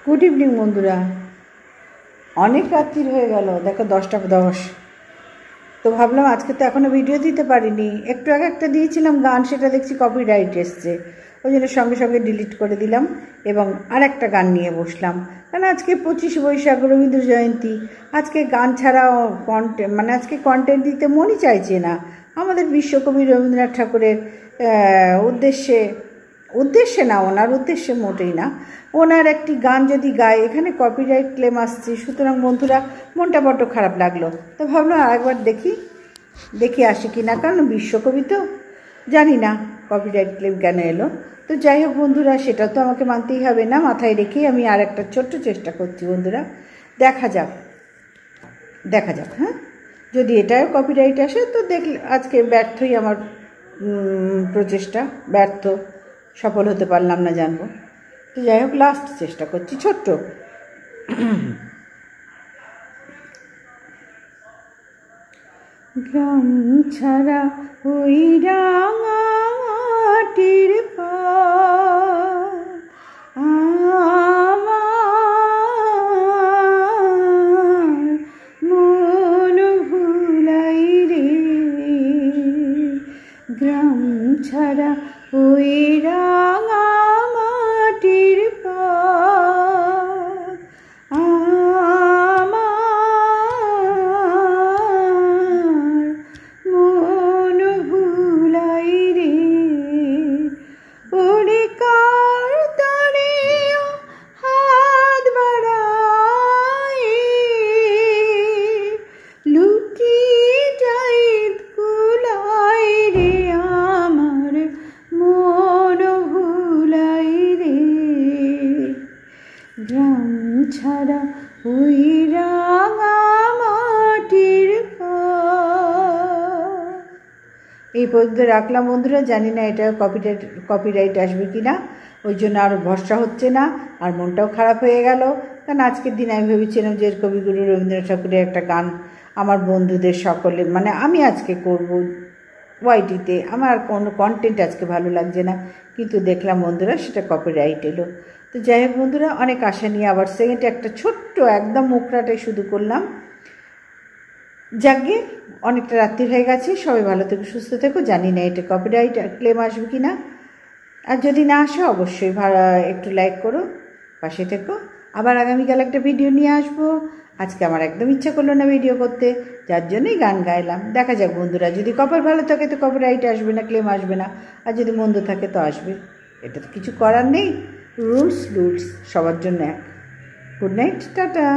Good evening বন্ধুরা। অনেক রাত্রির হয়ে গেল, দেখো 10টা 10। তো ভাবলাম আজকে তো এখনও ভিডিও দিতে পারিনি, একটু আগে একটা দিয়েছিলাম গান, সেটা দেখছি কপিরাইট এসছে, ওই জন্য সঙ্গে সঙ্গে ডিলিট করে দিলাম এবং আর একটা গান নিয়ে বসলাম। কারণ আজকে 25শে বৈশাখ, রবীন্দ্র জয়ন্তী। আজকে গান ছাড়াও আজকে কন্টেন্ট দিতে মনই চাইছে না। আমাদের বিশ্বকবি রবীন্দ্রনাথ ঠাকুরের উদ্দেশ্যে না, ওনার উদ্দেশ্যে মোটেই না, ওনার একটি গান যদি গায় এখানে কপিরাইট ক্লেম আসছে। সুতরাং বন্ধুরা মনটা বড্ড খারাপ লাগলো। তো ভাবলাম আরেকবার দেখি আসি কি না, কারণ বিশ্বকবি তো জানি না কপিরাইট ক্লেম কেন এলো। তো যাই হোক বন্ধুরা, সেটা তো আমাকে মানতেই হবে না, মাথায় রেখেই আমি আর একটা ছোট্ট চেষ্টা করছি বন্ধুরা। দেখা যাক হ্যাঁ, যদি এটাও কপিরাইট আসে তো আজকে ব্যর্থই আমার প্রচেষ্টা, সফল হতে পারলাম না জানবো। তো যাই হোক, লাস্ট চেষ্টা করছি ছোট্ট। গ্রাম ছাড়া ওই রাঙাটির আমার মন ভুলাই রে, গ্রাম ছাড়া ওই রাঙামাটির পথ আমার মন ভুলাই রে। ওরে কার তরে হাত বাড়াই লুকিয়ে যাই কুলাই রে, আমার মন ভুলাই রে, গ্রাম ছাড়া ওই রাঙামাটির পথ। এই পর্যন্ত রাখলাম বন্ধুরা, জানি না এটা কপিরাইট আসবে কি না, ওই জন্য আরও ভরসা হচ্ছে না, আর মনটাও খারাপ হয়ে গেল। কারণ আজকের দিন আমি ভেবেছিলাম যে কবিগুরু রবীন্দ্রনাথ ঠাকুরের একটা গান আমার বন্ধুদের সকলে আমি আজকে করব ওয়াইটিতে। আমার আর কোনো কন্টেন্ট আজকে ভালো লাগছে না, কিন্তু দেখলাম বন্ধুরা সেটা কপিরাইট এলো। তো যাই হোক বন্ধুরা, অনেক আশা নিয়ে আবার সেকেন্ডে একটা ছোট্ট একদম মুখরাটাই শুধু করলাম। যাকে অনেকটা রাত্রি হয়ে গেছে, সবাই ভালো থেকো, সুস্থ থেকো। জানি না এটা কপিরাইট ক্লেম আসবে কি না, আর যদি না আসে অবশ্যই একটু লাইক করো, পাশে থেকো। আবার আগামীকাল একটা ভিডিও নিয়ে আসবো। আজকে আমার একদম ইচ্ছা করলো না ভিডিও করতে, যার জন্যই গান গাইলাম। দেখা যাক বন্ধুরা, যদি কপাল ভালো থাকে তো কপিরাইট আসবে না, ক্লেম আসবে না, আর যদি মন্দ থাকে তো আসবে। এটা তো কিছু করার নেই, রুলস সবার জন্য এক। Good night, tata.